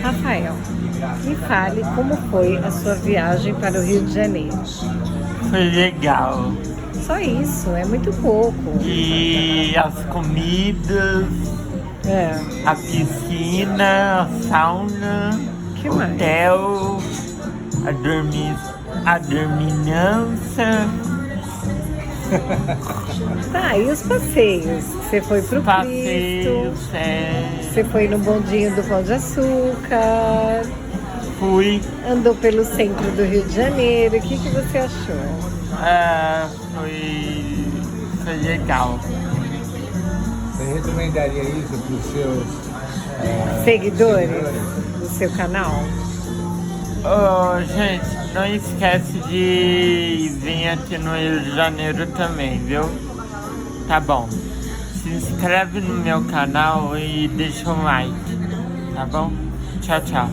Rafael, me fale como foi a sua viagem para o Rio de Janeiro. Foi legal. Só isso, é muito pouco. E as comidas, É, a piscina, a sauna, que mais? hotel, a dorminança, Tá, e os passeios? Você foi pro passeios, Cristo, você foi no bondinho do Pão de Açúcar, fui, andou pelo centro do Rio de Janeiro, o que você achou? foi legal. Você recomendaria isso para os seus Seguidores do seu canal? Oh, gente, não esquece de vir aqui no Rio de Janeiro também, viu? Tá bom. Se inscreve no meu canal e deixa um like, tá bom? Tchau, tchau.